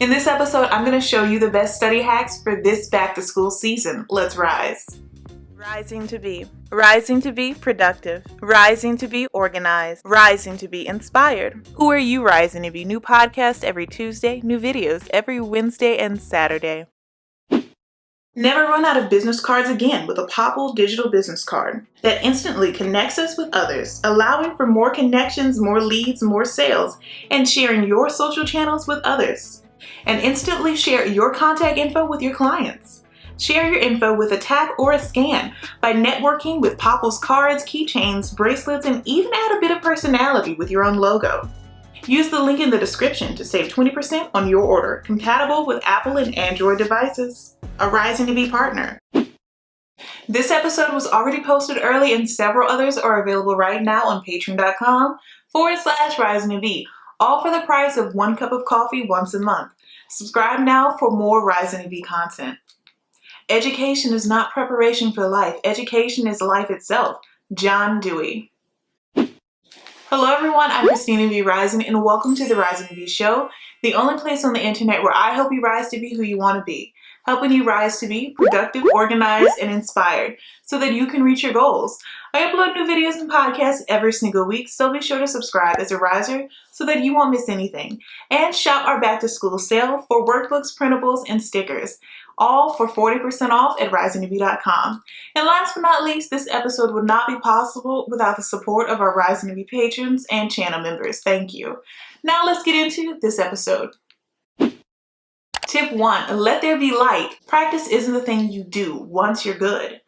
In this episode, I'm going to show you the best study hacks for this back-to-school season. Let's rise. Rising to be. Rising to be productive. Rising to be organized. Rising to be inspired. Who are you rising to be? New podcast every Tuesday, new videos every Wednesday and Saturday. Never run out of business cards again with a Popple digital business card that instantly connects us with others, allowing for more connections, more leads, more sales, and sharing your social channels with others. And instantly share your contact info with your clients. Share your info with a tap or a scan by networking with Popple's cards, keychains, bracelets, and even add a bit of personality with your own logo. Use the link in the description to save 20% on your order, compatible with Apple and Android devices. A Rising to Be partner. This episode was already posted early and several others are available right now on patreon.com/rising to be, all for the price of 1 cup of coffee once a month. Subscribe now for more Rising to Be content. Education is not preparation for life. Education is life itself. John Dewey. Hello everyone, I'm Christina B Rising and welcome to the Rising to Be show, the only place on the internet where I help you rise to be who you want to be, helping you rise to be productive, organized, and inspired so that you can reach your goals. I upload new videos and podcasts every single week, so be sure to subscribe as a riser so that you won't miss anything. And shop our back to school sale for workbooks, printables, and stickers, all for 40% off at risingtobe.com. And last but not least, this episode would not be possible without the support of our Rising to Be patrons and channel members. Thank you. Now let's get into this episode. Tip 1, let there be light. Practice isn't the thing you do once you're good.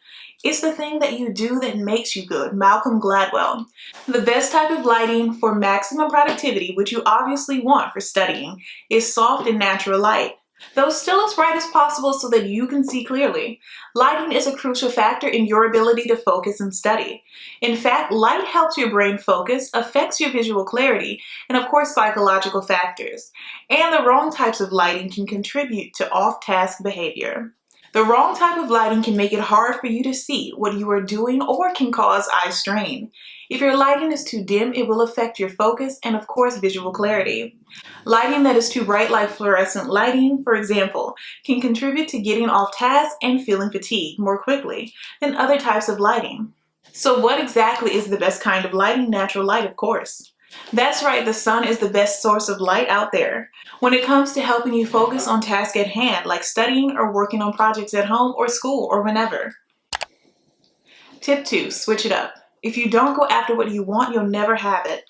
It's the thing that you do that makes you good. Malcolm Gladwell. The best type of lighting for maximum productivity, which you obviously want for studying, is soft and natural light, though still as bright as possible so that you can see clearly. Lighting is a crucial factor in your ability to focus and study. In fact, light helps your brain focus, affects your visual clarity, and of course psychological factors. And the wrong types of lighting can contribute to off-task behavior. The wrong type of lighting can make it hard for you to see what you are doing or can cause eye strain. If your lighting is too dim, it will affect your focus and of course visual clarity. Lighting that is too bright, like fluorescent lighting, for example, can contribute to getting off task and feeling fatigued more quickly than other types of lighting. So what exactly is the best kind of lighting? Natural light, of course. That's right, the sun is the best source of light out there when it comes to helping you focus on tasks at hand, like studying or working on projects at home or school or whenever. Tip 2, switch it up. If you don't go after what you want, you'll never have it.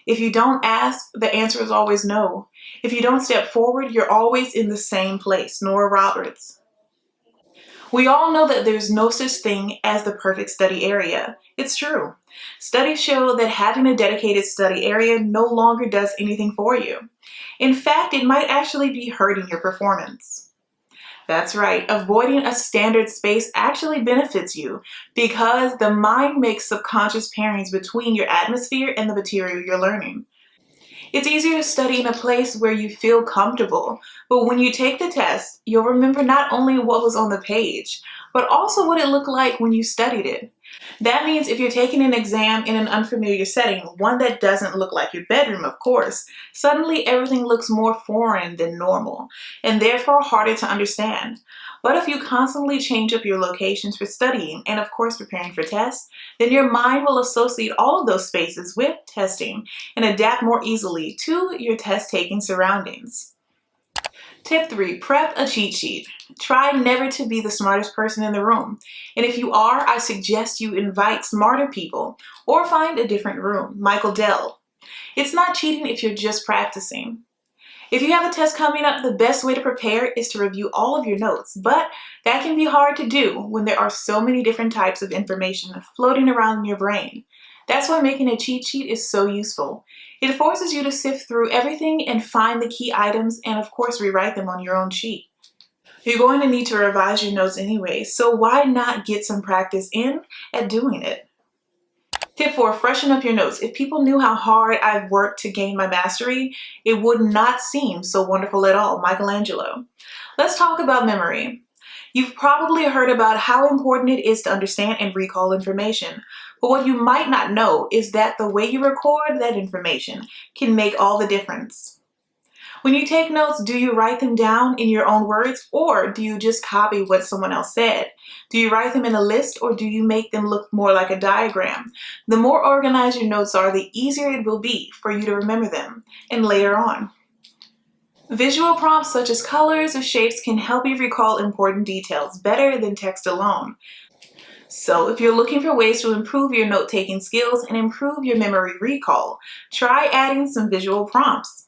If you don't ask, the answer is always no. If you don't step forward, you're always in the same place. Nora Roberts. We all know that there's no such thing as the perfect study area. It's true. Studies show that having a dedicated study area no longer does anything for you. In fact, it might actually be hurting your performance. That's right, avoiding a standard space actually benefits you because the mind makes subconscious pairings between your atmosphere and the material you're learning. It's easier to study in a place where you feel comfortable, but when you take the test, you'll remember not only what was on the page, but also what it looked like when you studied it. That means if you're taking an exam in an unfamiliar setting, one that doesn't look like your bedroom, of course, suddenly everything looks more foreign than normal, and therefore harder to understand. But if you constantly change up your locations for studying and of course preparing for tests, then your mind will associate all of those spaces with testing and adapt more easily to your test-taking surroundings. Tip 3, prep a cheat sheet. Try never to be the smartest person in the room. And if you are, I suggest you invite smarter people or find a different room. Michael Dell. It's not cheating if you're just practicing. If you have a test coming up, the best way to prepare is to review all of your notes, but that can be hard to do when there are so many different types of information floating around in your brain. That's why making a cheat sheet is so useful. It forces you to sift through everything and find the key items and of course rewrite them on your own sheet. You're going to need to revise your notes anyway, so why not get some practice in at doing it? Tip 4, freshen up your notes. If people knew how hard I've worked to gain my mastery, it would not seem so wonderful at all. Michelangelo. Let's talk about memory. You've probably heard about how important it is to understand and recall information, but what you might not know is that the way you record that information can make all the difference. When you take notes, do you write them down in your own words, or do you just copy what someone else said? Do you write them in a list, or do you make them look more like a diagram? The more organized your notes are, the easier it will be for you to remember them and later on. Visual prompts such as colors or shapes can help you recall important details better than text alone. So if you're looking for ways to improve your note-taking skills and improve your memory recall, try adding some visual prompts.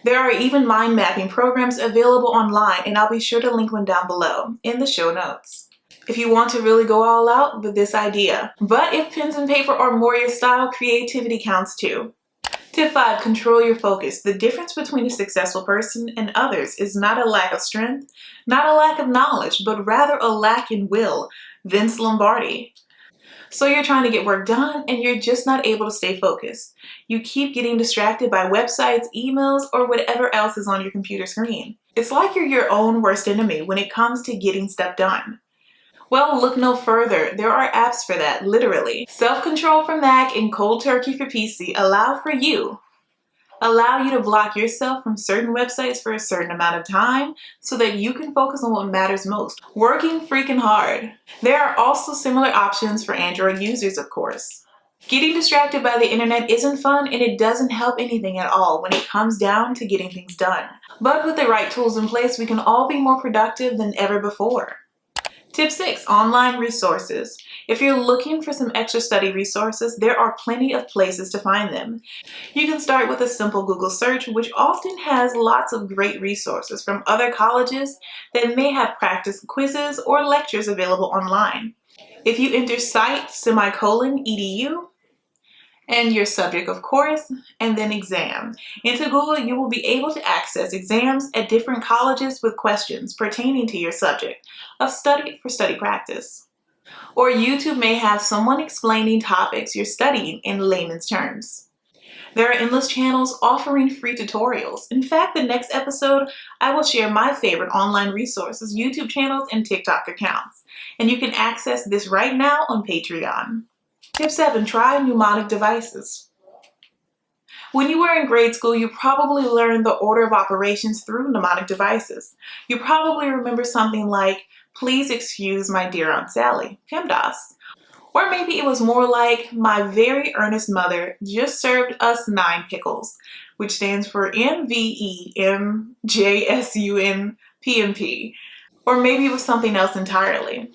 There are even mind mapping programs available online, and I'll be sure to link one down below in the show notes if you want to really go all out with this idea. But if pens and paper are more your style, creativity counts too. Tip 5, control your focus. The difference between a successful person and others is not a lack of strength, not a lack of knowledge, but rather a lack in will. Vince Lombardi. So you're trying to get work done and you're just not able to stay focused. You keep getting distracted by websites, emails, or whatever else is on your computer screen. It's like you're your own worst enemy when it comes to getting stuff done. Well, look no further. There are apps for that, literally. Self-control for Mac and Cold Turkey for PC allow you to block yourself from certain websites for a certain amount of time so that you can focus on what matters most, working freaking hard. There are also similar options for Android users, of course. Getting distracted by the internet isn't fun, and it doesn't help anything at all when it comes down to getting things done. But with the right tools in place, we can all be more productive than ever before. Tip 6, online resources. If you're looking for some extra study resources, there are plenty of places to find them. You can start with a simple Google search, which often has lots of great resources from other colleges that may have practice quizzes or lectures available online. If you enter site:/edu and your subject, of course, and then exam into Google, you will be able to access exams at different colleges with questions pertaining to your subject of study for study practice. Or YouTube may have someone explaining topics you're studying in layman's terms. There are endless channels offering free tutorials. In fact, the next episode, I will share my favorite online resources, YouTube channels, and TikTok accounts. And you can access this right now on Patreon. Tip 7, try mnemonic devices. When you were in grade school, you probably learned the order of operations through mnemonic devices. You probably remember something like, "Please excuse my dear Aunt Sally," PEMDAS. Or maybe it was more like, "My very earnest mother just served us 9 pickles," which stands for MVEMJSUNPMP. Or maybe it was something else entirely.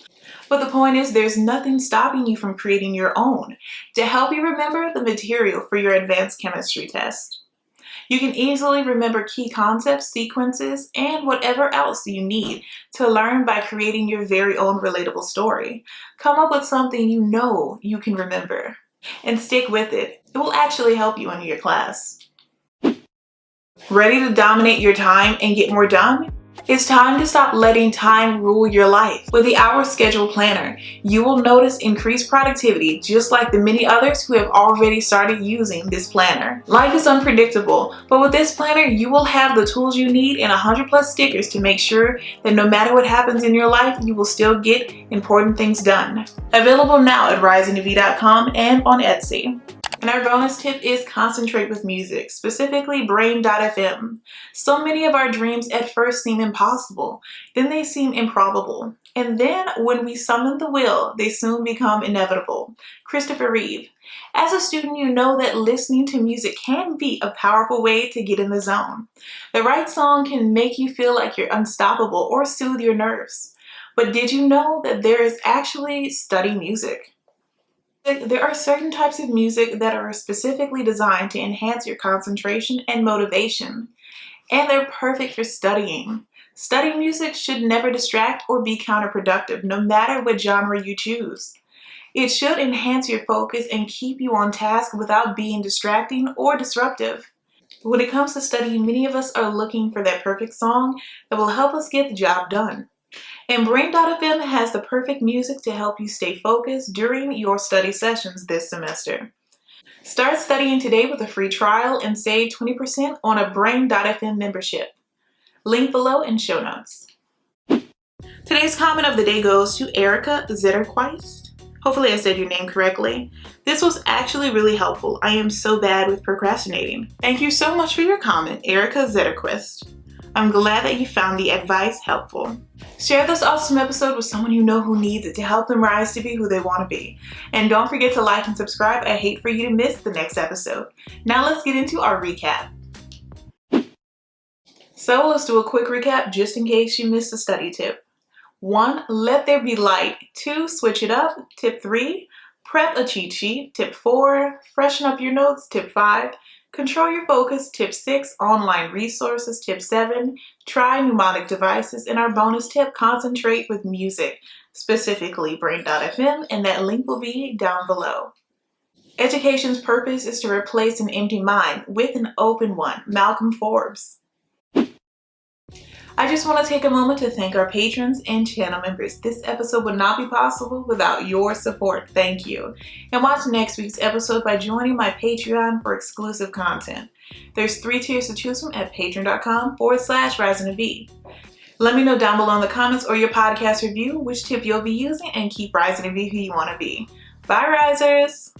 But the point is, there's nothing stopping you from creating your own to help you remember the material for your advanced chemistry test. You can easily remember key concepts, sequences, and whatever else you need to learn by creating your very own relatable story. Come up with something you know you can remember and stick with it. It will actually help you in your class. Ready to dominate your time and get more done? It's time to stop letting time rule your life. With the Hour Schedule Planner, you will notice increased productivity just like the many others who have already started using this planner. Life is unpredictable, but with this planner, you will have the tools you need and 100+ stickers to make sure that no matter what happens in your life, you will still get important things done. Available now at risingtobe.com and on Etsy. And our bonus tip is concentrate with music, specifically Brain.fm. So many of our dreams at first seem impossible, then they seem improbable. And then when we summon the will, they soon become inevitable. Christopher Reeve. As a student, you know that listening to music can be a powerful way to get in the zone. The right song can make you feel like you're unstoppable or soothe your nerves. But did you know that there is actually study music? There are certain types of music that are specifically designed to enhance your concentration and motivation, and they're perfect for studying. Study music should never distract or be counterproductive, no matter what genre you choose. It should enhance your focus and keep you on task without being distracting or disruptive. When it comes to studying, many of us are looking for that perfect song that will help us get the job done. And Brain.fm has the perfect music to help you stay focused during your study sessions this semester. Start studying today with a free trial and save 20% on a Brain.fm membership. Link below in show notes. Today's comment of the day goes to Erica Zetterquist. Hopefully I said your name correctly. This was actually really helpful. I am so bad with procrastinating. Thank you so much for your comment, Erica Zetterquist. I'm glad that you found the advice helpful. Share this awesome episode with someone you know who needs it to help them rise to be who they want to be. And don't forget to like and subscribe. I hate for you to miss the next episode. Now let's get into our recap. So let's do a quick recap just in case you missed a study tip. 1. Let there be light. 2. Switch it up. Tip 3. Prep a cheat sheet. Tip 4. Freshen up your notes. Tip 5. Control your focus. Tip 6. Online resources. Tip 7. Try mnemonic devices. And our bonus tip, concentrate with music, specifically Brain.fm, and that link will be down below. Education's purpose is to replace an empty mind with an open one. Malcolm Forbes. I just want to take a moment to thank our patrons and channel members. This episode would not be possible without your support. Thank you. And watch next week's episode by joining my Patreon for exclusive content. There's 3 tiers to choose from at patreon.com/risingtobe. Let me know down below in the comments or your podcast review which tip you'll be using, and keep rising to be who you want to be. Bye, risers!